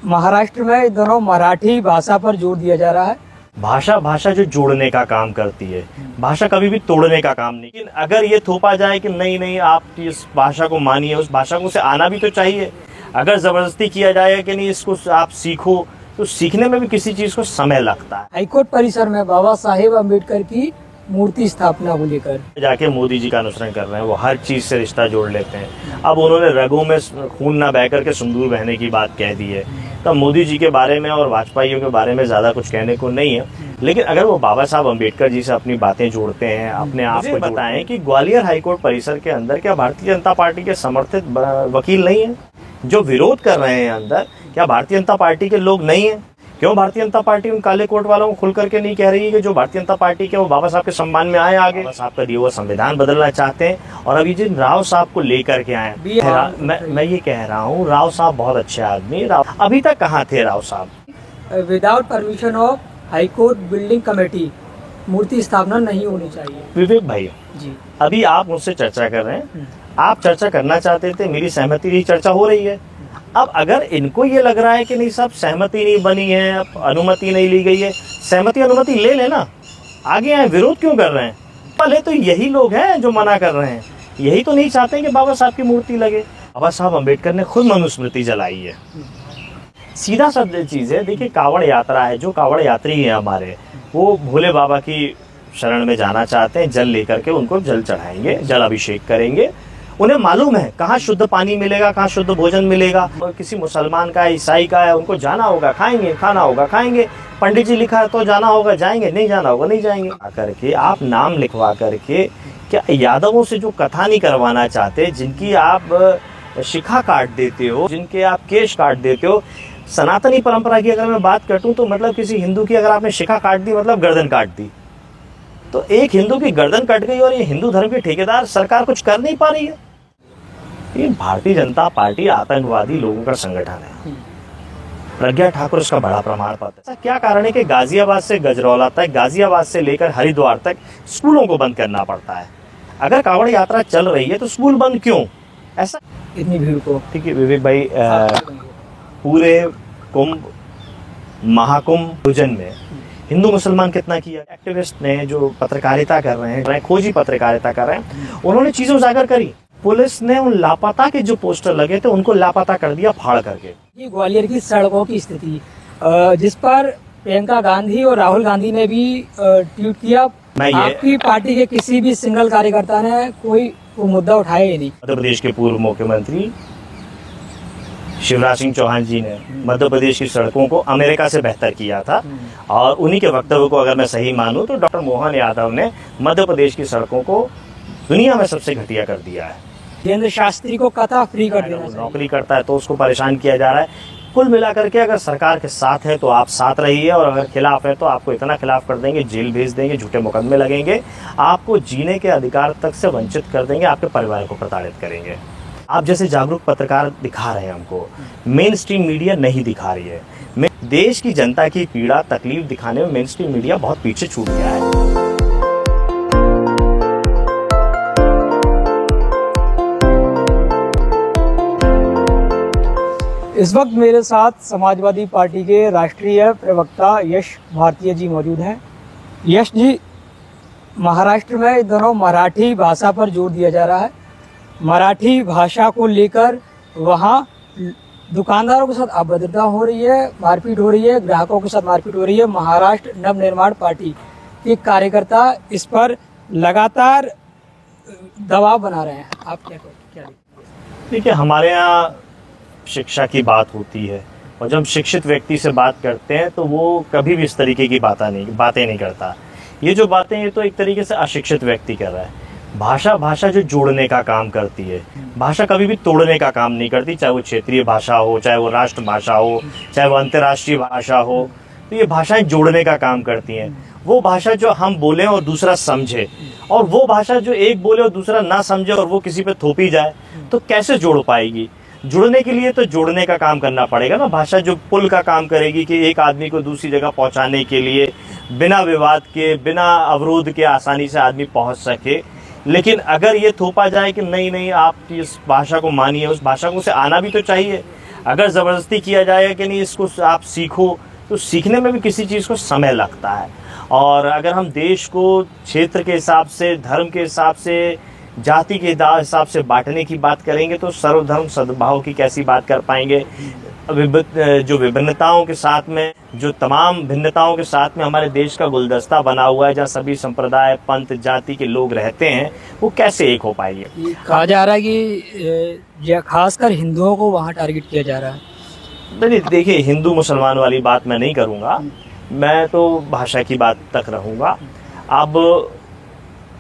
महाराष्ट्र में दोनों मराठी भाषा पर जोर दिया जा रहा है। भाषा जो जोड़ने का काम करती है, भाषा कभी भी तोड़ने का काम नहीं। लेकिन अगर ये थोपा जाए कि नहीं आप इस भाषा को मानिए, उस भाषा को से आना भी तो चाहिए। अगर जबरदस्ती किया जाए कि नहीं इसको आप सीखो, तो सीखने में भी किसी चीज को समय लगता है। हाईकोर्ट परिसर में बाबा साहेब अम्बेडकर की मूर्ति स्थापना को लेकर जाके मोदी जी का अनुसरण कर रहे हैं, वो हर चीज से रिश्ता जोड़ लेते हैं। अब उन्होंने रगों में खून ना बह करके सिंदूर बहने की बात कह दी है। तब मोदी जी के बारे में और वाजपेयी के बारे में ज्यादा कुछ कहने को नहीं है, लेकिन अगर वो बाबा साहब अम्बेडकर जी से अपनी बातें जोड़ते हैं, अपने आप को बताएं कि ग्वालियर हाईकोर्ट परिसर के अंदर क्या भारतीय जनता पार्टी के समर्थित वकील नहीं है जो विरोध कर रहे हैं अंदर? क्या भारतीय जनता पार्टी के लोग नहीं है? क्यों भारतीय जनता पार्टी उन काले कोट वालों को खुल करके नहीं कह रही है कि जो भारतीय जनता पार्टी के वो बाबा साहब के सम्मान में आए, आगे बाबा साहब का दिया हुआ संविधान बदलना चाहते हैं? और अभी जिन राव साहब को लेकर के आए, मैं ये कह रहा हूँ, राव साहब बहुत अच्छे आदमी, अभी तक कहाँ थे राव साहब? Without permission of high court building committee मूर्ति स्थापना नहीं होनी चाहिए। विवेक भाई जी, अभी अभी आप मुझसे चर्चा कर रहे हैं, आप चर्चा करना चाहते थे, मेरी सहमति नहीं, चर्चा हो रही है। अब अगर इनको ये लग रहा है कि नहीं साहब सहमति नहीं बनी है, अनुमति नहीं ली गई है, सहमति अनुमति ले लेना, आगे आए, विरोध क्यों कर रहे हैं? पहले तो यही लोग हैं जो मना कर रहे हैं, यही तो नहीं चाहते कि बाबा साहब की मूर्ति लगे। बाबा साहब अम्बेडकर ने खुद मनुस्मृति जलाई है। सीधा सा चीज है, देखिए कावड़ यात्रा है, जो कावड़ यात्री है हमारे, वो भोले बाबा की शरण में जाना चाहते हैं, जल लेकर के उनको जल चढ़ाएंगे, जल अभिषेक करेंगे। उन्हें मालूम है कहाँ शुद्ध पानी मिलेगा, कहाँ शुद्ध भोजन मिलेगा। और किसी मुसलमान का है, ईसाई का है, उनको जाना होगा खाएंगे, खाना होगा खाएंगे, पंडित जी लिखा है तो जाना होगा जाएंगे, नहीं जाना होगा नहीं जाएंगे। करके आप नाम लिखवा करके क्या यादवों से जो कथा नहीं करवाना चाहते, जिनकी आप शिखा काट देते हो, जिनके आप केश काट देते हो। सनातनी परंपरा की अगर मैं बात करूं तो मतलब किसी हिंदू की अगर आपने शिखा काट दी मतलब गर्दन काट दी, तो एक हिंदू की गर्दन कट गई और ये हिंदू धर्म के ठेकेदार सरकार कुछ कर नहीं पा रही है। ये भारतीय जनता पार्टी आतंकवादी लोगों का संगठन है। प्रज्ञा ठाकुर उसका बड़ा प्रमाण पत्र है। क्या कारण है कि गाजियाबाद से गजरौला तक, गाजियाबाद से लेकर हरिद्वार तक स्कूलों को बंद करना पड़ता है? अगर कांवड़ यात्रा चल रही है तो स्कूल बंद क्यों? ऐसा इतनी भीड़ को, ठीक है विवेक भाई, पूरे कुंभ महाकुंभ भोजन में हिंदू मुसलमान कितना किया? एक्टिविस्ट ने जो पत्रकारिता कर रहे हैं, खोजी पत्रकारिता कर रहे हैं, उन्होंने चीजें उजागर करी। पुलिस ने उन लापता के जो पोस्टर लगे थे उनको लापता कर दिया फाड़ करके। ये ग्वालियर की सड़कों की स्थिति जिस पर प्रियंका गांधी और राहुल गांधी ने भी ट्वीट किया, आपकी पार्टी के किसी भी सिंगल कार्यकर्ता ने कोई वो मुद्दा उठाया ही नहीं। मध्य प्रदेश के पूर्व मुख्यमंत्री शिवराज सिंह चौहान जी ने मध्य प्रदेश की सड़कों को अमेरिका से बेहतर किया था, और उन्हीं के वक्तव्य को अगर मैं सही मानूं तो डॉक्टर मोहन यादव ने मध्य प्रदेश की सड़कों को दुनिया में सबसे घटिया कर दिया है। केंद्र शास्त्री को कथा फ्री कर देना चाहिए। नौकरी करता है तो उसको परेशान किया जा रहा है। कुल मिलाकर के अगर सरकार के साथ है तो आप साथ रहिए, और अगर खिलाफ है तो आपको इतना खिलाफ कर देंगे, जेल भेज देंगे, झूठे मुकदमे लगेंगे, आपको जीने के अधिकार तक से वंचित कर देंगे, आपके परिवार को प्रताड़ित करेंगे। आप जैसे जागरूक पत्रकार दिखा रहे हैं हमको, मेन स्ट्रीम मीडिया नहीं दिखा रही है। देश की जनता की पीड़ा तकलीफ दिखाने में मेन स्ट्रीम मीडिया बहुत पीछे छूट गया है। इस वक्त मेरे साथ समाजवादी पार्टी के राष्ट्रीय प्रवक्ता यश भारतीय जी मौजूद हैं। यश जी, महाराष्ट्र में दोनों मराठी भाषा पर जोर दिया जा रहा है। मराठी भाषा को लेकर वहाँ दुकानदारों के साथ अभद्रता हो रही है, मारपीट हो रही है, ग्राहकों के साथ मारपीट हो रही है। महाराष्ट्र नवनिर्माण पार्टी के कार्यकर्ता इस पर लगातार दबाव बना रहे हैं। आप क्या देखिए, हमारे यहाँ शिक्षा की बात होती है, और जब शिक्षित व्यक्ति से बात करते हैं तो वो कभी भी इस तरीके की बातें नहीं करता। ये जो बातें, ये तो एक तरीके से अशिक्षित व्यक्ति कर रहा है। भाषा जो जोड़ने का काम करती है, भाषा कभी भी तोड़ने का काम नहीं करती, चाहे वो क्षेत्रीय भाषा हो, चाहे वो राष्ट्र भाषा हो, चाहे वो अंतर्राष्ट्रीय भाषा हो। तो ये भाषाएं जोड़ने का काम करती हैं। वो भाषा जो हम बोले और दूसरा समझे, और वो भाषा जो एक बोले और दूसरा ना समझे और वो किसी पे थोपी जाए, तो कैसे जोड़ पाएगी? जुड़ने के लिए तो जोड़ने का काम करना पड़ेगा ना। भाषा जो पुल का काम करेगी कि एक आदमी को दूसरी जगह पहुंचाने के लिए बिना विवाद के, बिना अवरोध के आसानी से आदमी पहुंच सके। लेकिन अगर ये थोपा जाए कि नहीं आप इस भाषा को मानिए, उस भाषा को से आना भी तो चाहिए। अगर ज़बरदस्ती किया जाएगा कि नहीं इसको आप सीखो, तो सीखने में भी किसी चीज़ को समय लगता है। और अगर हम देश को क्षेत्र के हिसाब से, धर्म के हिसाब से, जाति के हिसाब से बांटने की बात करेंगे तो सर्वधर्म सद्भाव की कैसी बात कर पाएंगे। जो विभिन्नताओं के साथ में, जो तमाम भिन्नताओं के साथ में हमारे देश का गुलदस्ता बना हुआ है, जहाँ सभी संप्रदाय, पंथ, जाति के लोग रहते हैं, वो कैसे एक हो पाएंगे। कहा जा रहा है कि खासकर हिंदुओं को वहाँ टारगेट किया जा रहा है। नहीं, देखिए, हिंदू मुसलमान वाली बात मैं नहीं करूँगा, मैं तो भाषा की बात तक रहूँगा। अब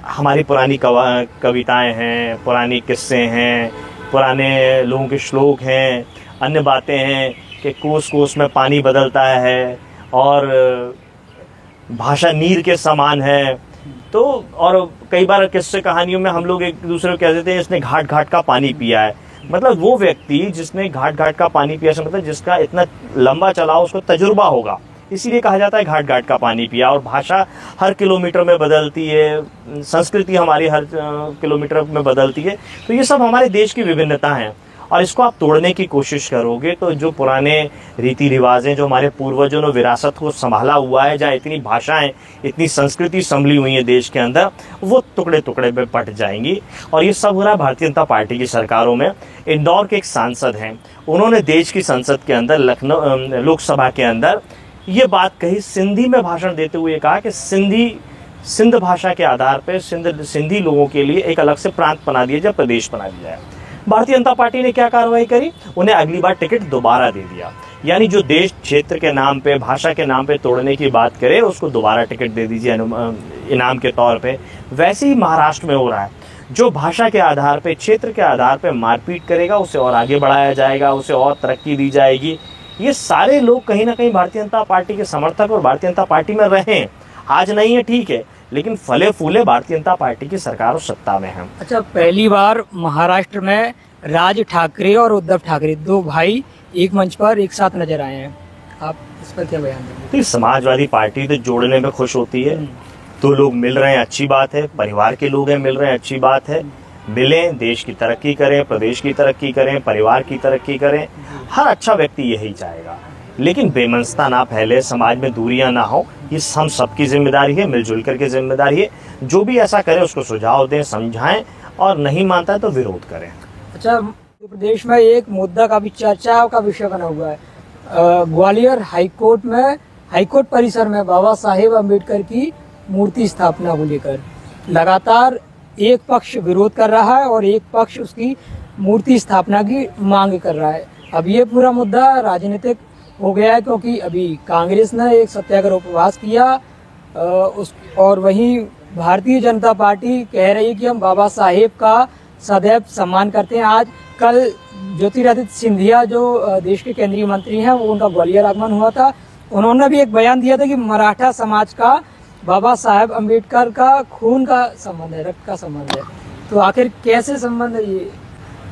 हमारी पुरानी कविताएं हैं, पुरानी किस्से हैं, पुराने लोगों के श्लोक हैं, अन्य बातें हैं कि कोस कोस में पानी बदलता है और भाषा नीर के समान है। तो और कई बार किस्से कहानियों में हम लोग एक दूसरे को कह देते हैं इसने घाट घाट का पानी पिया है। मतलब वो व्यक्ति जिसने घाट घाट का पानी पिया, मतलब जिसका इतना लंबा चला उसको तजुर्बा होगा, इसीलिए कहा जाता है घाट घाट का पानी पिया। और भाषा हर किलोमीटर में बदलती है, संस्कृति हमारी हर किलोमीटर में बदलती है। तो ये सब हमारे देश की विभिन्नता हैं और इसको आप तोड़ने की कोशिश करोगे तो जो पुराने रीति रिवाज हैं, जो हमारे पूर्वजों ने विरासत को संभाला हुआ है, जहाँ इतनी भाषाएं, इतनी संस्कृति संभली हुई है देश के अंदर, वो टुकड़े टुकड़े पे बट जाएंगी। और ये सब हो रहा है भारतीय जनता पार्टी की सरकारों में। इंदौर के एक सांसद हैं, उन्होंने देश की संसद के अंदर, लखनऊ लोकसभा के अंदर ये बात कही, सिंधी में भाषण देते हुए कहा कि सिंध भाषा के आधार पर सिंधी लोगों के लिए एक अलग से प्रांत बना दिया जाए, प्रदेश बना दिया जाए। भारतीय जनता पार्टी ने क्या कार्रवाई करी, उन्हें अगली बार टिकट दोबारा दे दिया। यानी जो देश क्षेत्र के नाम पे, भाषा के नाम पे तोड़ने की बात करे, उसको दोबारा टिकट दे दीजिए इनाम के तौर पे। वैसे ही महाराष्ट्र में हो रहा है, जो भाषा के आधार पे, क्षेत्र के आधार पे मारपीट करेगा उसे और आगे बढ़ाया जाएगा, उसे और तरक्की दी जाएगी। ये सारे लोग कहीं ना कहीं भारतीय जनता पार्टी के समर्थक और भारतीय जनता पार्टी में रहे, आज नहीं है ठीक है, लेकिन फले फूले भारतीय जनता पार्टी की सरकार और सत्ता में है। अच्छा, पहली बार महाराष्ट्र में राज ठाकरे और उद्धव ठाकरे, दो भाई एक मंच पर एक साथ नजर आए हैं, आप इस पर क्या बयान देंगे? तो समाजवादी पार्टी तो जोड़ने में खुश होती है, तो लोग मिल रहे हैं, अच्छी बात है। परिवार के लोग हैं, मिल रहे हैं, अच्छी बात है। मिलें, देश की तरक्की करें, प्रदेश की तरक्की करें, परिवार की तरक्की करें। हर अच्छा व्यक्ति यही चाहेगा, लेकिन बेमनस्ता ना फैले, समाज में दूरियां ना हो, ये हम सबकी जिम्मेदारी है, मिलजुल करके जिम्मेदारी है। जो भी ऐसा करे उसको सुझाव दें, समझाएं, और नहीं मानता है तो विरोध करें। अच्छा, मध्य प्रदेश में एक मुद्दा काफी चर्चा का विषय बना हुआ है। ग्वालियर हाईकोर्ट परिसर में बाबा साहेब अम्बेडकर की मूर्ति स्थापना को लेकर लगातार एक पक्ष विरोध कर रहा है और एक पक्ष उसकी मूर्ति स्थापना की मांग कर रहा है। अब ये पूरा मुद्दा राजनीतिक हो गया है, क्योंकि अभी कांग्रेस ने एक सत्याग्रह उपवास किया और वहीं भारतीय जनता पार्टी कह रही है कि हम बाबा साहेब का सदैव सम्मान करते हैं। आज कल ज्योतिरादित्य सिंधिया जो देश के केंद्रीय मंत्री हैं, वो उनका ग्वालियर आगमन हुआ था, उन्होंने भी एक बयान दिया था कि मराठा समाज का बाबा साहेब अम्बेडकर का खून का संबंध है, रक्त का संबंध है। तो आखिर कैसे संबंध है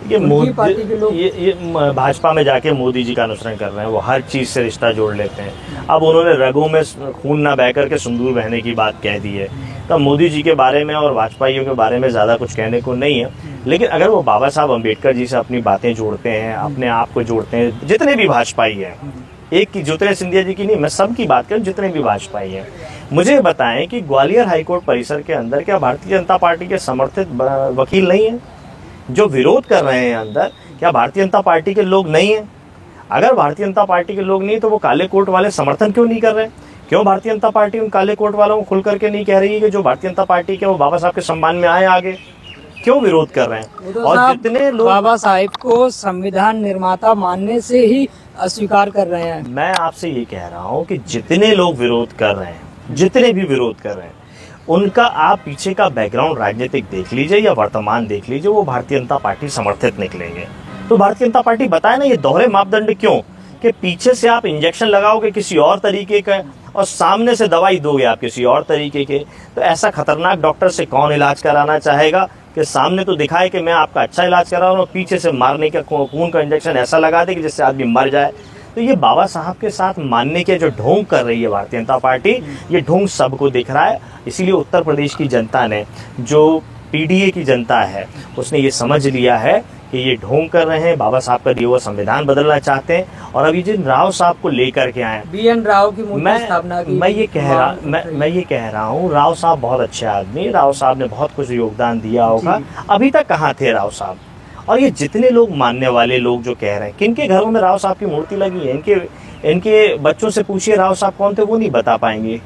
ये मोदी पार्टी के लोग? ये भाजपा में जाके मोदी जी का अनुसरण कर रहे हैं, वो हर चीज से रिश्ता जोड़ लेते हैं। अब उन्होंने रगों में खून ना बह करके सिंदूर बहने की बात कह दी है। तो मोदी जी के बारे में और भाजपाइयों के बारे में ज्यादा कुछ कहने को नहीं है, लेकिन अगर वो बाबा साहब अम्बेडकर जी से अपनी बातें जोड़ते हैं, अपने आप को जोड़ते हैं, जितने भी भाजपाई हैं, एक की ज्योतिरादित्य सिंधिया जी की नहीं, मैं सब की बात करूं, जितने भी भाजपाई हैं, मुझे बताएं कि ग्वालियर हाईकोर्ट परिसर के अंदर क्या भारतीय जनता पार्टी के समर्थित वकील नहीं है जो विरोध कर रहे हैं अंदर? क्या भारतीय जनता पार्टी के लोग नहीं है? अगर भारतीय जनता पार्टी के लोग नहीं तो वो काले कोट वाले समर्थन क्यों नहीं कर रहे? क्यों भारतीय जनता पार्टी उन काले कोट वालों को खुल करके नहीं कह रही है कि जो भारतीय जनता पार्टी के वो बाबा साहब के सम्मान में आए आगे? क्यों विरोध कर रहे हैं? और जितने लोग बाबा साहेब को संविधान निर्माता मानने से ही अस्वीकार कर रहे हैं। मैं आपसे ये कह रहा हूँ कि जितने लोग विरोध कर रहे हैं, जितने भी विरोध कर रहे हैं, उनका आप पीछे का बैकग्राउंड राजनीतिक देख लीजिए या वर्तमान देख लीजिए, वो भारतीय जनता पार्टी समर्थित निकलेंगे। तो भारतीय जनता पार्टी बताए ना, ये दोहरे मापदंड क्यों कि पीछे से आप इंजेक्शन लगाओगे किसी और तरीके का और सामने से दवाई दोगे आप किसी और तरीके के। तो ऐसा खतरनाक डॉक्टर से कौन इलाज कराना चाहेगा कि सामने तो दिखाए कि मैं आपका अच्छा इलाज करा रहा हूँ, पीछे से मारने का खून का इंजेक्शन ऐसा लगा दे कि जिससे आदमी मर जाए। तो ये बाबा साहब के साथ मानने के जो ढोंग कर रही है भारतीय जनता पार्टी, ये ढोंग सबको दिख रहा है। इसीलिए उत्तर प्रदेश की जनता ने, जो पीडीए की जनता है, उसने ये समझ लिया है कि कि ये ढोंग कर रहे हैं, बाबा साहब का दिया हुआ संविधान बदलना चाहते हैं। और अभी जिन राव साहब को लेकर के आए, BN राव की मूर्ति स्थापना की, मैं ये कह रहा हूँ, राव साहब बहुत अच्छे आदमी, राव साहब ने बहुत कुछ योगदान दिया होगा। अभी तक कहाँ थे राव साहब? और ये जितने लोग मानने वाले लोग जो कह रहे हैं, किनके घरों में राव साहब की मूर्ति लगी है, इनके बच्चों से पूछिए राव साहब कौन थे, वो नहीं बता पाएंगे,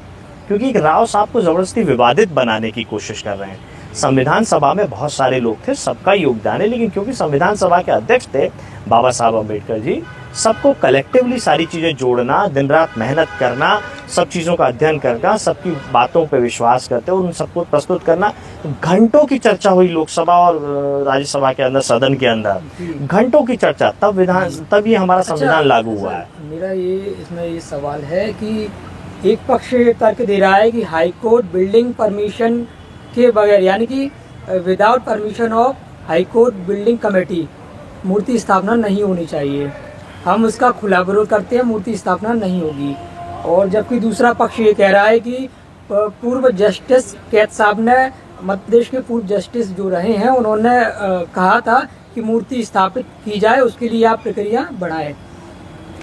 क्योंकि राव साहब को जबरदस्ती विवादित बनाने की कोशिश कर रहे हैं। संविधान सभा में बहुत सारे लोग थे, सबका योगदान है, लेकिन क्योंकि संविधान सभा के अध्यक्ष थे बाबा साहब अम्बेडकर जी, सबको कलेक्टिवली सारी चीजें जोड़ना, दिन रात मेहनत करना, सब चीजों का अध्ययन करना, सबकी बातों पर विश्वास करते हुए उन सबको प्रस्तुत करना। घंटों की चर्चा हुई लोकसभा और राज्यसभा के अंदर, सदन के अंदर घंटों की चर्चा, तब ये हमारा संविधान लागू हुआ है। मेरा इसमें ये सवाल है कि एक पक्ष तर्क दे रहा है कि हाई कोर्ट बिल्डिंग परमिशन के बगैर, यानी कि without permission of high court building committee मूर्ति स्थापना नहीं होनी चाहिए। हम उसका खुला विरोध करते हैं, मूर्ति स्थापना नहीं होगी। और जबकि दूसरा पक्ष ये कह रहा है कि पूर्व जस्टिस कैद साहब ने, मध्य प्रदेश के पूर्व जस्टिस जो रहे हैं, उन्होंने कहा था कि मूर्ति स्थापित की जाए, उसके लिए आप प्रक्रिया बढ़ाएं।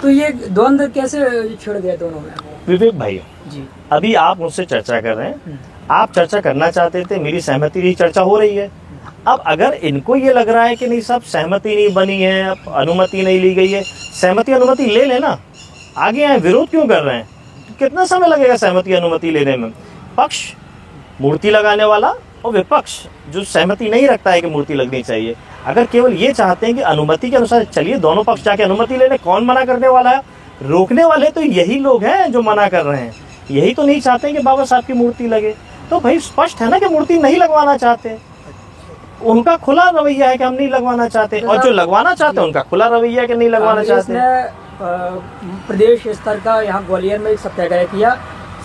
तो ये द्वंद्व कैसे छिड़ गए दोनों में? विवेक भाई जी, अभी आप मुझसे चर्चा कर रहे हैं, आप चर्चा करना चाहते थे, मेरी सहमति नहीं, चर्चा हो रही है। अब अगर इनको ये लग रहा है कि नहीं साहब सहमति नहीं बनी है, अनुमति नहीं ली गई है, सहमति अनुमति ले लेना, आगे आए, विरोध क्यों कर रहे हैं? कितना समय लगेगा सहमति अनुमति लेने में? पक्ष मूर्ति लगाने वाला और विपक्ष जो सहमति नहीं रखता है कि मूर्ति लगनी चाहिए, अगर केवल ये चाहते हैं कि अनुमति के अनुसार चलिए, दोनों पक्ष जाके अनुमति लेने, कौन मना करने वाला है? रोकने वाले तो यही लोग हैं जो मना कर रहे हैं, यही तो नहीं चाहते हैं कि बाबा साहब की मूर्ति लगे। तो भाई स्पष्ट है ना कि मूर्ति नहीं लगवाना चाहते, उनका खुला रवैया है कि हम नहीं लगवाना चाहते, और जो लगवाना चाहते हैं उनका खुला रवैया है कि नहीं लगवाना चाहते। प्रदेश स्तर का यहाँ ग्वालियर में एक सत्याग्रह किया,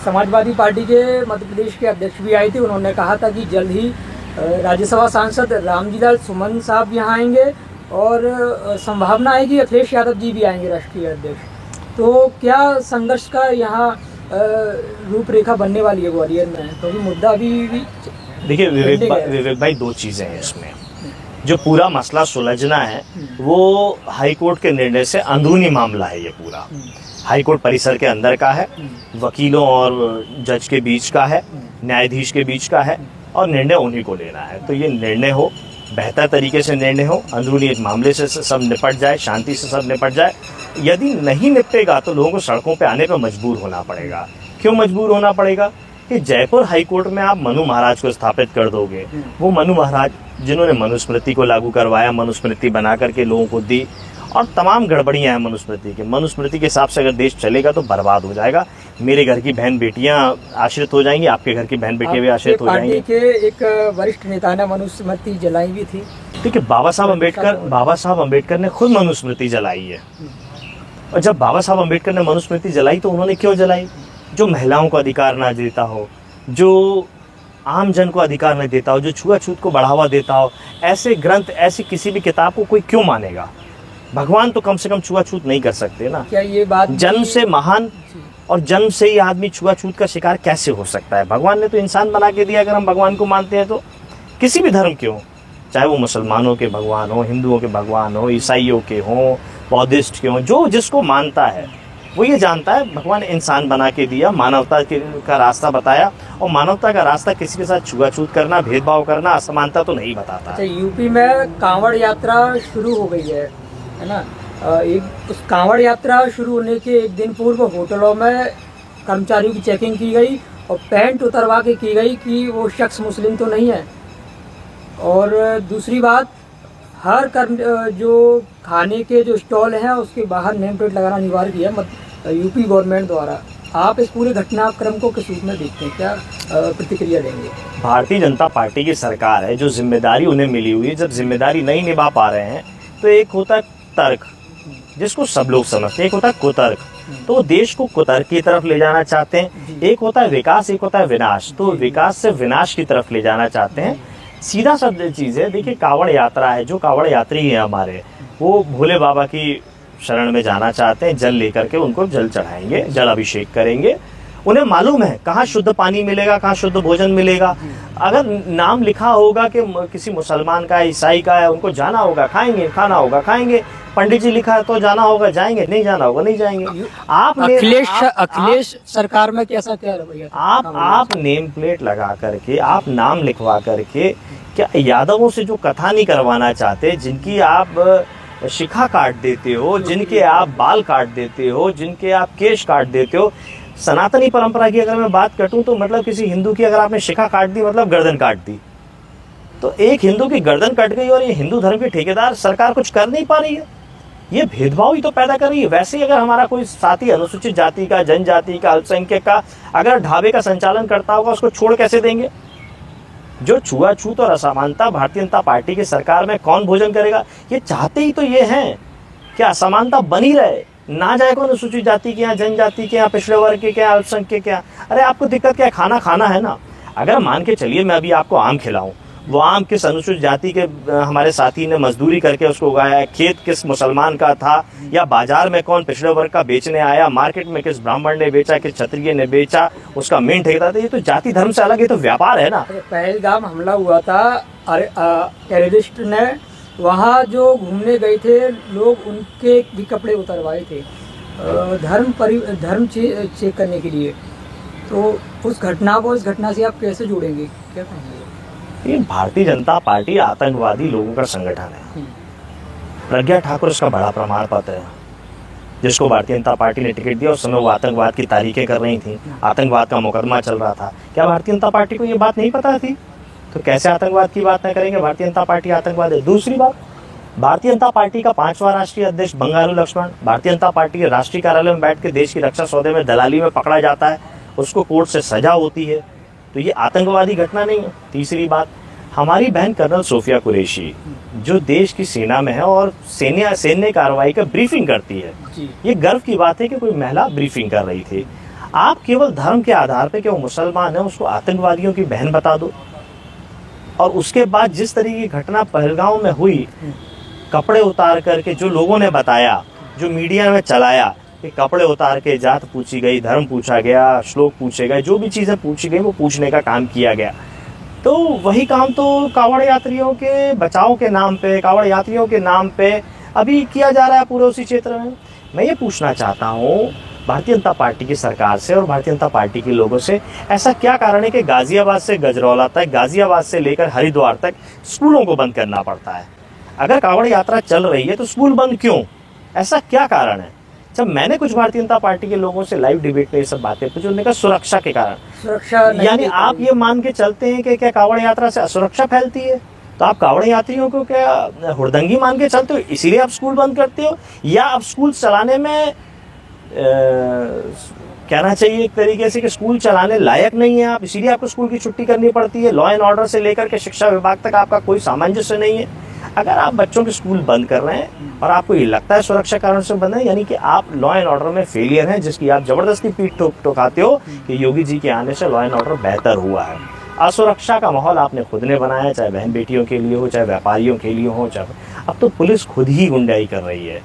समाजवादी पार्टी के मध्य प्रदेश के अध्यक्ष भी आए थे, उन्होंने कहा था कि जल्द ही राज्यसभा सांसद रामजीलाल सुमन साहब यहाँ आएंगे और संभावना है कि अखिलेश यादव जी भी आएंगे, राष्ट्रीय अध्यक्ष। तो क्या संघर्ष का यहाँ रूपरेखा बनने वाली है ग्वालियर में? तो ये मुद्दा अभी देखिए विवेक भाई, दो चीजें हैं इसमें। जो पूरा मसला सुलझना है वो हाई कोर्ट के निर्णय से अंदरूनी मामला है। ये पूरा हाई कोर्ट परिसर के अंदर का है, वकीलों और जज के बीच का है, न्यायाधीश के बीच का है, और निर्णय उन्हीं को लेना है। तो ये निर्णय हो, बेहतर तरीके से निर्णय हो, अंदरूनी एक मामले से सब निपट जाए, शांति से सब निपट जाए। यदि नहीं निपटेगा तो लोगों को सड़कों पे आने पर मजबूर होना पड़ेगा। क्यों मजबूर होना पड़ेगा? कि जयपुर हाई कोर्ट में आप मनु महाराज को स्थापित कर दोगे, वो मनु महाराज जिन्होंने मनुस्मृति को लागू करवाया, मनुस्मृति बना करके लोगों को दी, और तमाम गड़बड़ियां हैं मनुस्मृति के। मनुस्मृति के हिसाब से अगर देश चलेगा तो बर्बाद हो जाएगा। मेरे घर की बहन बेटियां आश्रित हो जाएंगी, आपके घर की बहन बेटियां भी आश्रित हो जाएंगी। पार्टी के एक वरिष्ठ नेता ने मनुस्मृति जलाई भी थी। ठीक है, बाबा साहब अम्बेडकर ने खुद मनुस्मृति जलाई है। और जब बाबा साहब अम्बेडकर ने मनुस्मृति जलाई तो उन्होंने क्यों जलाई? जो महिलाओं को अधिकार ना देता हो, जो आम जन को अधिकार नहीं देता हो, जो छुआछूत को बढ़ावा देता हो, ऐसे ग्रंथ, ऐसी किसी भी किताब को कोई क्यों मानेगा? भगवान तो कम से कम छुआछूत नहीं कर सकते ना। क्या ये बात जन्म से महान और जन्म से ही आदमी छुआछूत का शिकार कैसे हो सकता है? भगवान ने तो इंसान बना के दिया। अगर हम भगवान को मानते हैं तो किसी भी धर्म के हो, चाहे वो मुसलमानों के भगवान हो, हिंदुओं के भगवान हो, ईसाइयों के हो, बौद्धिस्ट के हो, जो जिसको मानता है वो ये जानता है भगवान इंसान बना के दिया, मानवता का रास्ता बताया, और मानवता का रास्ता किसी के साथ छुआछूत करना, भेदभाव करना, असमानता तो नहीं बताता। अच्छा, यूपी में कांवड़ यात्रा शुरू हो गई है ना? उस कांवड़ यात्रा शुरू होने के एक दिन पूर्व होटलों में कर्मचारियों की चेकिंग की गई और पैंट उतरवा के की गई कि वो शख्स मुस्लिम तो नहीं है। और दूसरी बात, हर जो खाने के जो स्टॉल हैं उसके बाहर नेम प्लेट लगाना अनिवार्य किया यूपी गवर्नमेंट द्वारा। आप इस पूरे घटनाक्रम को किस रूप में देखते हैं? क्या प्रतिक्रिया देंगे? भारतीय जनता पार्टी की सरकार है, जो जिम्मेदारी उन्हें मिली हुई है, जब जिम्मेदारी नहीं निभा पा रहे हैं तो एक होता है तर्क, जिसको सब लोग समझते हैं, एक होता है कुतर्क। तो देश को कुतर्क की तरफ ले जाना चाहते हैं। एक होता है विकास, एक होता है विनाश। तो विकास से विनाश की तरफ ले जाना चाहते हैं। सीधा सा चीज है। देखिए, कांवड़ यात्रा है, जो कांवड़ यात्री है हमारे, वो भोले बाबा की शरण में जाना चाहते हैं। जल लेकर के उनको जल चढ़ाएंगे, जल अभिषेक करेंगे। उन्हें मालूम है कहाँ शुद्ध पानी मिलेगा, कहाँ शुद्ध भोजन मिलेगा। अगर नाम लिखा होगा कि किसी मुसलमान का है, ईसाई का है, उनको जाना होगा खाएंगे, खाना होगा खाएंगे। पंडित जी लिखा है तो जाना होगा जाएंगे, नहीं जाना होगा नहीं जाएंगे। अखिलेश सरकार में कैसा क्या रवैया था? आप नेम प्लेट लगा करके, आप नाम लिखवा करके, क्या यादवों से जो कथा नहीं करवाना चाहते, जिनकी आप शिखा काट देते हो, जिनके आप बाल काट देते हो, जिनके आप केश काट देते हो। सनातनी परंपरा की अगर मैं बात करूं तो मतलब किसी हिंदू की अगर आपने शिखा काट दी मतलब गर्दन काट दी। तो एक हिंदू की गर्दन कट गई और ये हिंदू धर्म के ठेकेदार सरकार कुछ कर नहीं पा रही है। ये भेदभाव ही तो पैदा कर रही है। वैसे ही अगर हमारा कोई साथी अनुसूचित जाति का, जनजाति का, अल्पसंख्यक का अगर ढाबे का संचालन करता होगा, उसको छोड़ कैसे देंगे? जो छुआछूत और असमानता भारतीय जनता पार्टी की सरकार में कौन भोजन करेगा? ये चाहते ही तो ये हैं कि असमानता बनी रहे, ना जाए कौन अनुसूचित जाति के यहाँ, जनजाति के यहाँ, पिछड़े वर्ग के यहाँ, अल्पसंख्यक के यहाँ। अरे आपको दिक्कत क्या है? खाना खाना है ना। अगर मान के चलिए मैं अभी आपको आम खिलाऊं, वो आम किस अनुसूचित जाति के हमारे साथी ने मजदूरी करके उसको उगाया है, खेत किस मुसलमान का था, या बाजार में कौन पिछड़े वर्ग का बेचने आया, मार्केट में किस ब्राह्मण ने बेचा, किस क्षत्रिय ने बेचा, उसका मेन ठेकेदार था। ये तो जाति धर्म से अलग, ये तो व्यापार है ना। पहलगाम हमला हुआ था, टेररिस्ट ने वहाँ जो घूमने गए थे लोग, उनके भी कपड़े उतरवाए थे धर्म चेक करने के लिए। तो उस घटना को इस घटना से आप कैसे जोड़ेंगे, क्या कहेंगे? ये भारतीय जनता पार्टी आतंकवादी लोगों का संगठन है। प्रज्ञा ठाकुर इसका बड़ा प्रमाण पत्र है, जिसको भारतीय जनता पार्टी ने टिकट दिया। उस समय वो आतंकवाद की तारीखें कर रही थी, आतंकवाद का मुकदमा चल रहा था। क्या भारतीय जनता पार्टी को ये बात नहीं पता थी? तो कैसे आतंकवाद की बात नहीं करेंगे? भारतीय जनता पार्टी आतंकवाद है। दूसरी बात, भारतीय जनता पार्टी का 5वां राष्ट्रीय अध्यक्ष बंगारू लक्ष्मण भारतीय जनता पार्टी के राष्ट्रीय कार्यालय में बैठ के देश की रक्षा सौदे में दलाली में पकड़ा जाता है, उसको कोर्ट से सजा होती है। तो ये आतंकवादी घटना नहीं है। तीसरी बात, हमारी बहन कर्नल सोफिया कुरैशी जो देश की सेना में है और सैन्य कार्रवाई का ब्रीफिंग करती है, ये गर्व की बात है कि कोई महिला ब्रीफिंग कर रही थी। आप केवल धर्म के आधार पे कि वो मुसलमान है उसको आतंकवादियों की बहन बता दो। और उसके बाद जिस तरीके की घटना पहलगांव में हुई, कपड़े उतार करके जो लोगों ने बताया, जो मीडिया में चलाया कि कपड़े उतार के जात पूछी गई, धर्म पूछा गया, श्लोक पूछे गए, जो भी चीजें पूछी गई वो पूछने का काम किया गया। तो वही काम तो कांवड़ यात्रियों के बचाव के नाम पे, कांवड़ यात्रियों के नाम पे अभी किया जा रहा है पूरे उसी क्षेत्र में। मैं ये पूछना चाहता हूँ भारतीय जनता पार्टी की सरकार से और भारतीय जनता पार्टी के लोगों से, ऐसा क्या कारण है कि गाजियाबाद से गजरौला तक, गाजियाबाद से लेकर हरिद्वार तक स्कूलों को बंद करना पड़ता है? अगर कांवड़ यात्रा चल रही है तो स्कूल बंद क्यों? ऐसा क्या कारण है? जब मैंने कुछ भारतीय जनता पार्टी के लोगों से लाइव डिबेट में ये सब बातें पूछी, उन्होंने कहा सुरक्षा के कारण। सुरक्षा यानी आप ये मान के चलते हैं कि क्या कांवड़ यात्रा से असुरक्षा फैलती है? तो आप कांवड़ यात्रियों को क्या हुड़दंगी मान के चलते हो, इसीलिए आप स्कूल बंद करते हो? या आप स्कूल चलाने में कहना चाहिए एक तरीके से कि स्कूल चलाने लायक नहीं है आप, इसीलिए आपको स्कूल की छुट्टी करनी पड़ती है? लॉ एंड ऑर्डर से लेकर के शिक्षा विभाग तक आपका कोई सामंजस्य नहीं है। अगर आप बच्चों के स्कूल बंद कर रहे हैं और आपको ये लगता है सुरक्षा कारण से बंद है, यानी कि आप लॉ एंड ऑर्डर में फेलियर हैं, जिसकी आप जबरदस्ती पीठ ठोकाते हो कि योगी जी के आने से लॉ एंड ऑर्डर बेहतर हुआ है। असुरक्षा का माहौल आपने खुद ने बनाया, चाहे बहन बेटियों के लिए हो, चाहे व्यापारियों के लिए हो, चाहे अब तो पुलिस खुद ही गुंडाई कर रही है।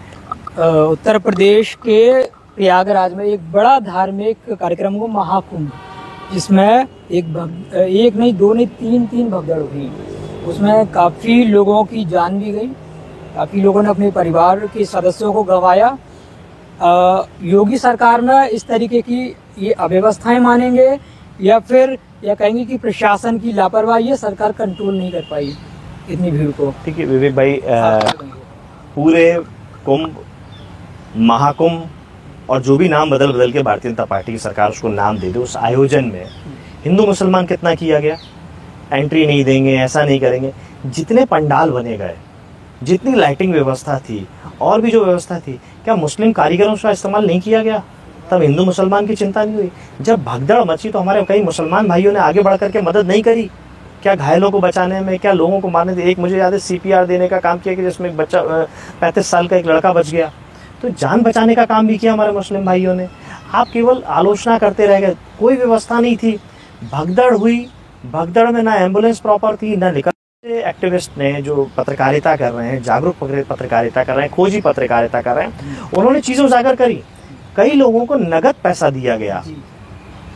उत्तर प्रदेश के प्रयागराज में एक बड़ा धार्मिक कार्यक्रम को महाकुंभ, जिसमें एक नहीं, दो नहीं, तीन भगदड़ हुई। उसमें काफ़ी लोगों की जान भी गई, काफ़ी लोगों ने अपने परिवार के सदस्यों को गंवाया। योगी सरकार में इस तरीके की ये अव्यवस्थाएं मानेंगे या फिर या कहेंगे कि प्रशासन की लापरवाही है, सरकार कंट्रोल नहीं कर पाई इतनी भीड़ को? ठीक है विवेक भाई, पूरे कुंभ, महाकुंभ और जो भी नाम बदल बदल के भारतीय जनता पार्टी की सरकार उसको नाम दे दे, उस आयोजन में हिंदू मुसलमान कितना किया गया? एंट्री नहीं देंगे, ऐसा नहीं करेंगे। जितने पंडाल बने गए, जितनी लाइटिंग व्यवस्था थी और भी जो व्यवस्था थी, क्या मुस्लिम कारीगरों का इस्तेमाल नहीं किया गया? तब हिंदू मुसलमान की चिंता नहीं हुई। जब भगदड़ मची तो हमारे कई मुसलमान भाइयों ने आगे बढ़ करके मदद नहीं करी? क्या घायलों को बचाने में, क्या लोगों को मारने? एक मुझे याद है CPR देने का काम किया कि जिसमें एक बच्चा 35 साल का एक लड़का बच गया। तो जान बचाने का काम भी किया हमारे मुस्लिम भाइयों ने। आप केवल आलोचना करते रह गए, कोई व्यवस्था नहीं थी। भगदड़ हुई, भगदड़ में ना एम्बुलेंस प्रॉपर थी, ना निकल। एक्टिविस्ट ने जो पत्रकारिता कर रहे हैं, जागरूक पत्रकारिता कर रहे हैं, खोजी पत्रकारिता कर रहे हैं, उन्होंने चीजें उजागर करी। कई लोगों को नगद पैसा दिया गया,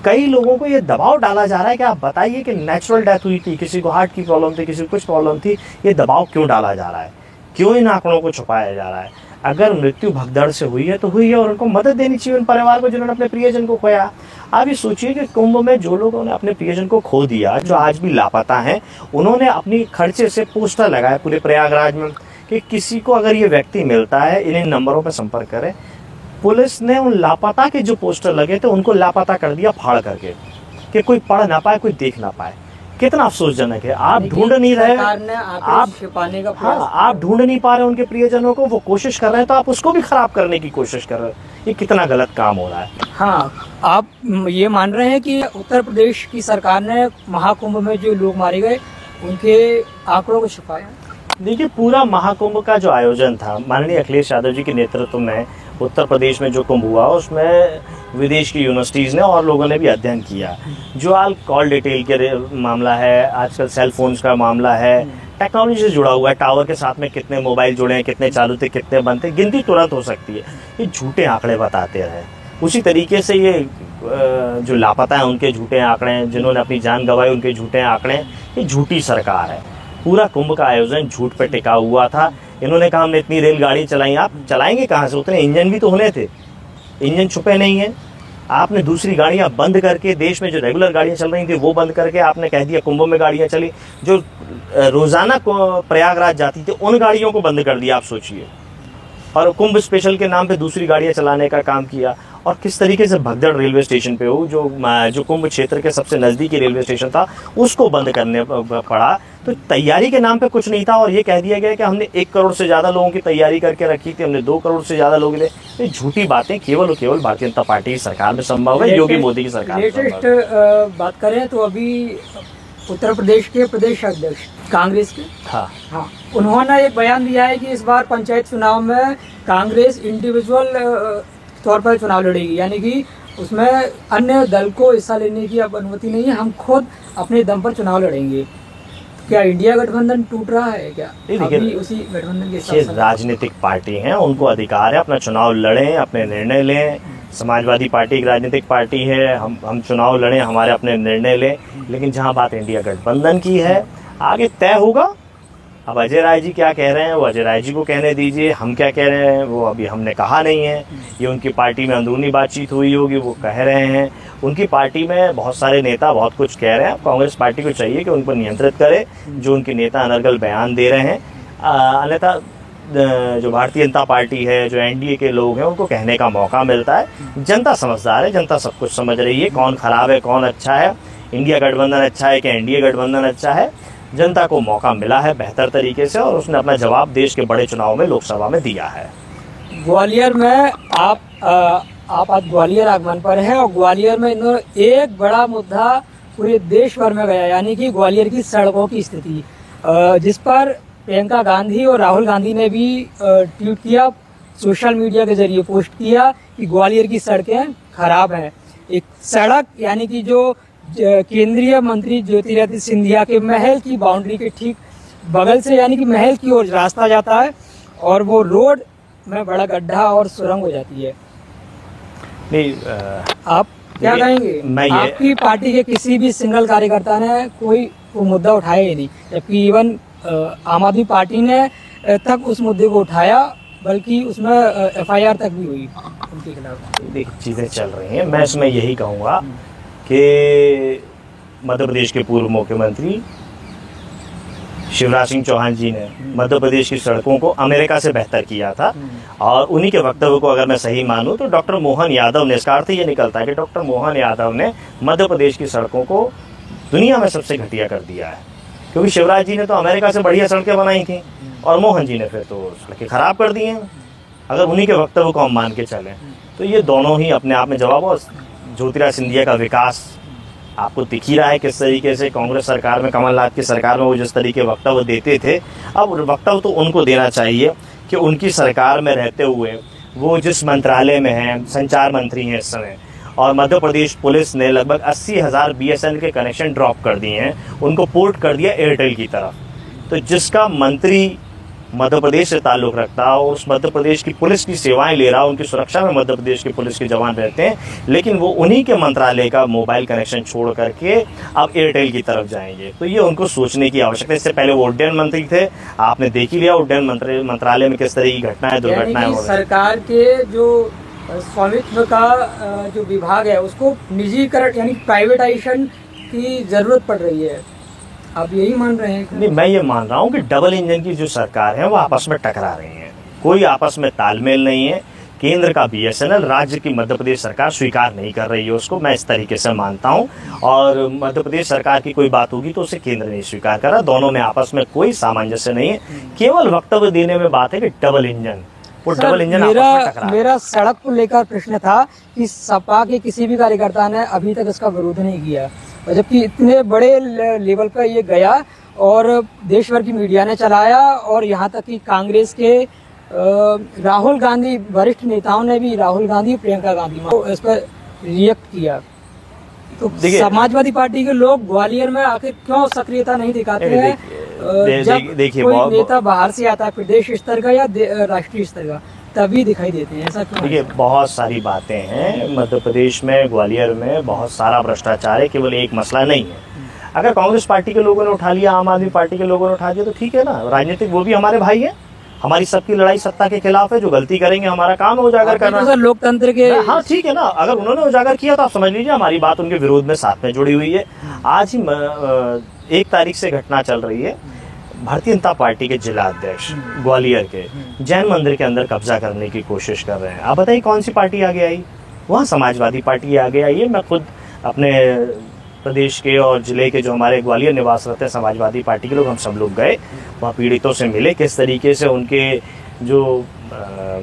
कई लोगों को ये दबाव डाला जा रहा है कि आप बताइए कि नेचुरल डेथ हुई थी, किसी को हार्ट की प्रॉब्लम थी, किसी को कुछ प्रॉब्लम थी, ये दबाव क्यों डाला जा रहा है, क्यों इन आंकड़ों को छुपाया जा रहा है। अगर मृत्यु भगदड़ से हुई है तो हुई है, और उनको मदद देनी चाहिए उन परिवार को जिन्होंने अपने प्रियजन को खोया। आप ये सोचिए कि कुंभ में जो लोगों ने अपने प्रियजन को खो दिया, जो आज भी लापता हैं, उन्होंने अपनी खर्चे से पोस्टर लगाए पूरे प्रयागराज में कि किसी को अगर ये व्यक्ति मिलता है इन नंबरों पर संपर्क करें। पुलिस ने उन लापता के जो पोस्टर लगे थे उनको लापता कर दिया फाड़ करके, कि कोई पढ़ ना पाए, कोई देख ना पाए। कितना अफसोसजनक है। आप ढूंढ नहीं रहे, आप छिपाने का हाँ, आप ढूंढ नहीं पा रहे उनके प्रियजनों को, वो कोशिश कर रहे हैं तो आप उसको भी खराब करने की कोशिश कर रहे हो। ये कितना गलत काम हो रहा है। हाँ, आप ये मान रहे हैं कि उत्तर प्रदेश की सरकार ने महाकुंभ में जो लोग मारे गए उनके आंकड़ों को छुपाया? देखिए, पूरा महाकुंभ का जो आयोजन था माननीय अखिलेश यादव जी के नेतृत्व में उत्तर प्रदेश में जो कुंभ हुआ उसमें विदेश की यूनिवर्सिटीज़ ने और लोगों ने भी अध्ययन किया। जो आज कॉल डिटेल के मामला है, आजकल सेल फोन्स का मामला है, टेक्नोलॉजी से जुड़ा हुआ है, टावर के साथ में कितने मोबाइल जुड़े हैं, कितने चालू थे, कितने बंद थे, गिनती तुरंत हो सकती है। ये झूठे आंकड़े बताते रहे। उसी तरीके से ये जो लापता है उनके झूठे आंकड़े हैं, जिन्होंने अपनी जान गंवाई उनके झूठे आंकड़े हैं। ये झूठी सरकार है। पूरा कुंभ का आयोजन झूठ पे टिका हुआ था। इन्होंने कहा हमने इतनी रेलगाड़ी चलाई, आप चलाएंगे कहाँ से? उतने इंजन भी तो होने थे, इंजन छुपे नहीं है। आपने दूसरी गाड़ियां बंद करके, देश में जो रेगुलर गाड़ियां चल रही थी वो बंद करके आपने कह दिया कुंभ में गाड़ियां चली। जो रोजाना प्रयागराज जाती थी उन गाड़ियों को बंद कर दिया, आप सोचिए। और कुंभ स्पेशल के नाम पे दूसरी गाड़ियां चलाने का काम किया। और किस तरीके से भगदड़ रेलवे स्टेशन पे हो, जो कुंभ क्षेत्र के सबसे नजदीकी रेलवे स्टेशन था उसको बंद करने पड़ा। तो तैयारी के नाम पे कुछ नहीं था, और ये कह दिया गया कि हमने 1 करोड़ से ज्यादा लोगों की तैयारी करके रखी थी, हमने 2 करोड़ से ज्यादा लोगों के लिए। ये झूठी बातें केवल और केवल भारतीय जनता पार्टी की सरकार में संभव है, योगी मोदी की सरकार में संभव है। लेटेस्ट बात करें तो अभी उत्तर प्रदेश के प्रदेश अध्यक्ष कांग्रेस के, हाँ, उन्होंने एक बयान दिया है कि इस बार पंचायत चुनाव में कांग्रेस इंडिविजुअल तौर पर चुनाव लड़ेगी, यानी कि उसमें अन्य दल को हिस्सा लेने की अब अनुमति नहीं है, हम खुद अपने दम पर चुनाव लड़ेंगे। क्या इंडिया गठबंधन टूट रहा है क्या? अभी उसी गठबंधन के साथ राजनीतिक पार्टी हैं, उनको अधिकार है अपना चुनाव लड़ें, अपने निर्णय लें। समाजवादी पार्टी एक राजनीतिक पार्टी है, हम चुनाव लड़ें, हमारे अपने निर्णय लें। लेकिन जहां बात इंडिया गठबंधन की है, आगे तय होगा। अब अजय राय जी क्या कह रहे हैं वो अजय राय जी को कहने दीजिए, हम क्या कह रहे हैं वो अभी हमने कहा नहीं है। ये उनकी पार्टी में अंदरूनी बातचीत हुई होगी, वो कह रहे हैं। उनकी पार्टी में बहुत सारे नेता बहुत कुछ कह रहे हैं। कांग्रेस पार्टी को चाहिए कि उन पर नियंत्रित करे जो उनके नेता अनर्गल बयान दे रहे हैं। अन्यथा जो भारतीय जनता पार्टी है, जो एनडीए के लोग हैं, उनको कहने का मौका मिलता है। जनता समझदार है, जनता सब कुछ समझ रही है, कौन खराब है कौन अच्छा है, इंडिया गठबंधन अच्छा है कि एनडीए गठबंधन अच्छा है। जनता को मौका मिला है बेहतर तरीके से, और उसने अपना जवाब देश के बड़े चुनाव में लोकसभा में दिया है। ग्वालियर में आप आज ग्वालियर आगमन पर है, और ग्वालियर में इन्होंने एक बड़ा मुद्दा पूरे देश भर में गया, यानी कि ग्वालियर की सड़कों की स्थिति, जिस पर प्रियंका गांधी और राहुल गांधी ने भी ट्वीट किया, सोशल मीडिया के जरिए पोस्ट किया कि ग्वालियर की सड़कें खराब हैं। एक सड़क यानी कि जो केंद्रीय मंत्री ज्योतिरादित्य सिंधिया के महल की बाउंड्री के ठीक बगल से, यानी कि महल की ओर रास्ता जाता है, और वो रोड में बड़ा गड्ढा और सुरंग हो जाती है। नहीं, आप क्या कहेंगे? आपकी पार्टी के किसी भी सिंगल कार्यकर्ता ने कोई वो मुद्दा उठाया ही नहीं, जबकि इवन आम आदमी पार्टी ने तक उस मुद्दे को उठाया, बल्कि उसमें एफआईआर तक भी हुई उनके खिलाफ। देखिए, चीजें चल रही हैं। मैं इसमें यही कहूँगा कि मध्य प्रदेश के पूर्व मुख्यमंत्री शिवराज सिंह चौहान जी ने मध्य प्रदेश की सड़कों को अमेरिका से बेहतर किया था, और उन्हीं के वक्तव्य को अगर मैं सही मानूं तो डॉक्टर मोहन यादव ने, इसका अर्थ ये निकलता है कि डॉक्टर मोहन यादव ने मध्य प्रदेश की सड़कों को दुनिया में सबसे घटिया कर दिया है। क्योंकि शिवराज जी ने तो अमेरिका से बढ़िया सड़कें बनाई थी, और मोहन जी ने फिर तो सड़कें खराब कर दी हैं। अगर उन्हीं के वक्तव्य को हम मान के चलें तो ये दोनों ही अपने आप में जवाब। और ज्योतिरादित्य सिंधिया का विकास आपको दिख ही रहा है किस तरीके से कांग्रेस सरकार में, कमलनाथ की सरकार में वो जिस तरीके वक्तव्य देते थे, अब वक्तव्य तो उनको देना चाहिए कि उनकी सरकार में रहते हुए वो जिस मंत्रालय में हैं, संचार मंत्री हैं इस समय, और मध्य प्रदेश पुलिस ने लगभग 80,000 BSNL के कनेक्शन ड्रॉप कर दिए हैं, उनको पोर्ट कर दिया एयरटेल की तरफ। तो जिसका मंत्री मध्य प्रदेश से ताल्लुक रखता है, उस मध्य प्रदेश की पुलिस की सेवाएं ले रहा है, उनकी सुरक्षा में मध्य प्रदेश के पुलिस के जवान रहते हैं, लेकिन वो उन्हीं के मंत्रालय का मोबाइल कनेक्शन छोड़ करके अब एयरटेल की तरफ जाएंगे। तो ये उनको सोचने की आवश्यकता है। इससे पहले वो उड्डयन मंत्री थे, आपने देख ही लिया उड्डयन मंत्रालय में किस तरह की घटनाएं दुर्घटनाएं हो रही। सरकार के जो स्वामित्व का जो विभाग है उसको निजीकरण यानी प्राइवेटाइजेशन की जरूरत पड़ रही है, आप यही मान रहे हैं? नहीं, मैं ये मान रहा हूँ कि डबल इंजन की जो सरकार है वो आपस में टकरा रही है, कोई आपस में तालमेल नहीं है। केंद्र का बीएसएनएल, राज्य की मध्य प्रदेश सरकार स्वीकार नहीं कर रही है उसको, मैं इस तरीके से मानता हूँ। और मध्य प्रदेश सरकार की कोई बात होगी तो उसे केंद्र नहीं स्वीकार कर रहा। दोनों में आपस में कोई सामंजस्य नहीं है, केवल वक्तव्य देने में बात है कि डबल इंजन, वो डबल इंजन आपस में टकरा। मेरा सड़क को लेकर प्रश्न था कि सपा के किसी भी कार्यकर्ता ने अभी तक इसका विरोध नहीं किया, जबकि इतने बड़े लेवल पर ये गया और देश भर की मीडिया ने चलाया, और यहाँ तक कि कांग्रेस के राहुल गांधी, वरिष्ठ नेताओं ने भी, राहुल गांधी, प्रियंका गांधी को इस पर रिएक्ट किया। तो समाजवादी पार्टी के लोग ग्वालियर में आखिर क्यों सक्रियता नहीं दिखाते हैं? जब कोई नेता बाहर से आता है प्रदेश स्तर का या राष्ट्रीय स्तर का, तभी दिखाई देते हैं, ऐसा क्यों? देखिए, बहुत सारी बातें हैं मध्य प्रदेश में, ग्वालियर में बहुत सारा भ्रष्टाचार है, केवल एक मसला नहीं है। अगर कांग्रेस पार्टी के लोगों ने उठा लिया, आम आदमी पार्टी के लोगों ने उठा लिया तो ठीक है ना, राजनीतिक वो भी हमारे भाई हैं। हमारी सबकी लड़ाई सत्ता के खिलाफ है, जो गलती करेंगे हमारा काम है उजागर करना। तो लोकतंत्र के, हाँ ठीक है ना, अगर उन्होंने उजागर किया तो आप समझ लीजिए हमारी बात उनके विरोध में साथ में जुड़ी हुई है। आज ही 1 तारीख से घटना चल रही है, भारतीय जनता पार्टी के जिला अध्यक्ष ग्वालियर के जैन मंदिर के अंदर कब्जा करने की कोशिश कर रहे हैं। आप बताइए कौन सी पार्टी आगे आई? वहाँ समाजवादी पार्टी आगे आई है। मैं खुद अपने प्रदेश के और जिले के जो हमारे ग्वालियर निवास रहते हैं समाजवादी पार्टी के लोग, हम सब लोग गए वहाँ, पीड़ितों से मिले, किस तरीके से उनके जो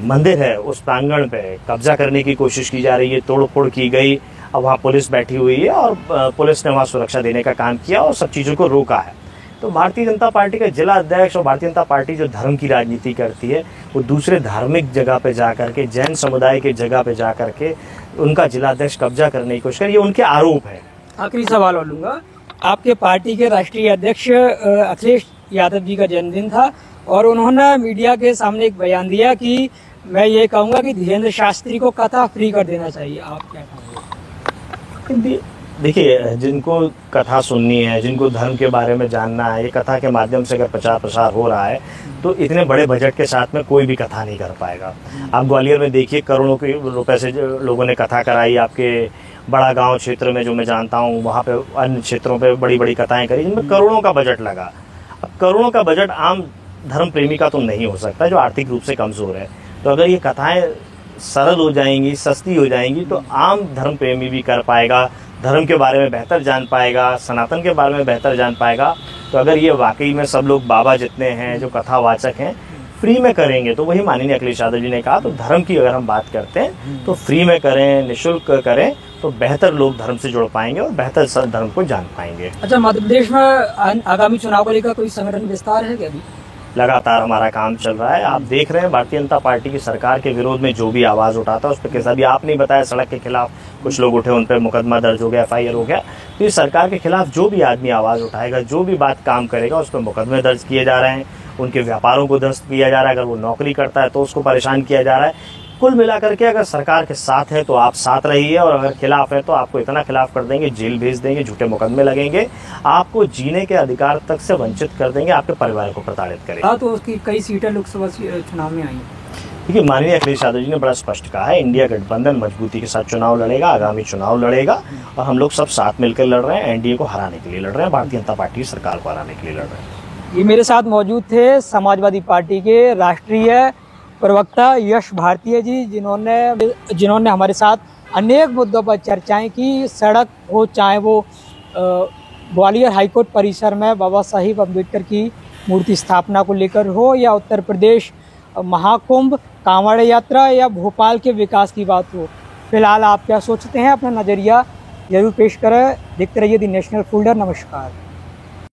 मंदिर है उस प्रांगण पे कब्जा करने की कोशिश की जा रही है, तोड़ फोड़ की गई। अब वहाँ पुलिस बैठी हुई है और पुलिस ने वहाँ सुरक्षा देने का काम किया और सब चीज़ों को रोका है। तो भारतीय जनता पार्टी का जिला अध्यक्ष और भारतीय जनता पार्टी जो धर्म की राजनीति करती है, वो दूसरे धार्मिक जगह पे जा करके, जैन समुदाय के जगह पे जा करके उनका जिला अध्यक्ष कब्जा करने की कोशिश कर, ये उनके आरोप है। आखिरी सवाल और लूंगा, आपके पार्टी के राष्ट्रीय अध्यक्ष अखिलेश यादव जी का जन्मदिन था और उन्होंने मीडिया के सामने एक बयान दिया कि मैं ये कहूँगा कि धीरेन्द्र शास्त्री को कथा फ्री कर देना चाहिए, आप क्या कहेंगे? देखिए, जिनको कथा सुननी है, जिनको धर्म के बारे में जानना है, ये कथा के माध्यम से अगर प्रचार प्रसार हो रहा है तो इतने बड़े बजट के साथ में कोई भी कथा नहीं कर पाएगा। आप ग्वालियर में देखिए, करोड़ों के रुपए से लोगों ने कथा कराई। आपके बड़ा गांव क्षेत्र में जो मैं जानता हूँ, वहाँ पे अन्य क्षेत्रों पे बड़ी बड़ी कथाएं करी जिनमें करोड़ों का बजट लगा। अब करोड़ों का बजट आम धर्म प्रेमी का तो नहीं हो सकता, जो आर्थिक रूप से कमज़ोर है। तो अगर ये कथाएं सरल हो जाएंगी, सस्ती हो जाएंगी, तो आम धर्म प्रेमी भी कर पाएगा, धर्म के बारे में बेहतर जान पाएगा, सनातन के बारे में बेहतर जान पाएगा। तो अगर ये वाकई में सब लोग बाबा जितने हैं जो कथावाचक हैं फ्री में करेंगे, तो वही माननीय अखिलेश यादव जी ने कहा, तो धर्म की अगर हम बात करते हैं तो फ्री में करें, निःशुल्क करें, तो बेहतर लोग धर्म से जुड़ पाएंगे और बेहतर सब धर्म को जान पाएंगे। अच्छा, मध्य प्रदेश में आगामी चुनाव को लेकर कोई संगठन विस्तार है क्या? अभी लगातार हमारा काम चल रहा है। आप देख रहे हैं भारतीय जनता पार्टी की सरकार के विरोध में जो भी आवाज़ उठाता है उस पर केस, अभी आपने बताया सड़क के खिलाफ कुछ लोग उठे, उन पर मुकदमा दर्ज हो गया, FIR हो गया। तो इस सरकार के खिलाफ जो भी आदमी आवाज़ उठाएगा, जो भी बात काम करेगा, उस पर मुकदमे दर्ज किए जा रहे हैं, उनके व्यापारों को ध्वस्त किया जा रहा है। अगर वो नौकरी करता है तो उसको परेशान किया जा रहा है। कुल मिलाकर के अगर सरकार के साथ है तो आप साथ रहिए, और अगर खिलाफ है तो आपको इतना खिलाफ कर देंगे, जेल भेज देंगे, झूठे मुकदमे लगेंगे, आपको जीने के अधिकार तक से वंचित कर देंगे, आपके परिवार को प्रताड़ित करेंगे। हाँ, तो उसकी कई सीटें लोकसभा चुनाव में आई। देखिए, माननीय अखिलेश यादव जी ने बड़ा स्पष्ट कहा है, इंडिया गठबंधन मजबूती के साथ चुनाव लड़ेगा, आगामी चुनाव लड़ेगा, और हम लोग सब साथ मिलकर लड़ रहे हैं, एनडीए को हराने के लिए लड़ रहे हैं, भारतीय जनता पार्टी सरकार को हराने के लिए लड़ रहे हैं। ये मेरे साथ मौजूद थे समाजवादी पार्टी के राष्ट्रीय प्रवक्ता यश भारती जी, जिन्होंने हमारे साथ अनेक मुद्दों पर चर्चाएं की। सड़क हो, चाहे वो ग्वालियर हाईकोर्ट परिसर में बाबा साहिब अम्बेडकर की मूर्ति स्थापना को लेकर हो, या उत्तर प्रदेश महाकुंभ, कांवड़ यात्रा, या भोपाल के विकास की बात हो। फिलहाल आप क्या सोचते हैं, अपना नज़रिया जरूर पेश करें। देखते रहिए द नेशनल फोल्डर। नमस्कार।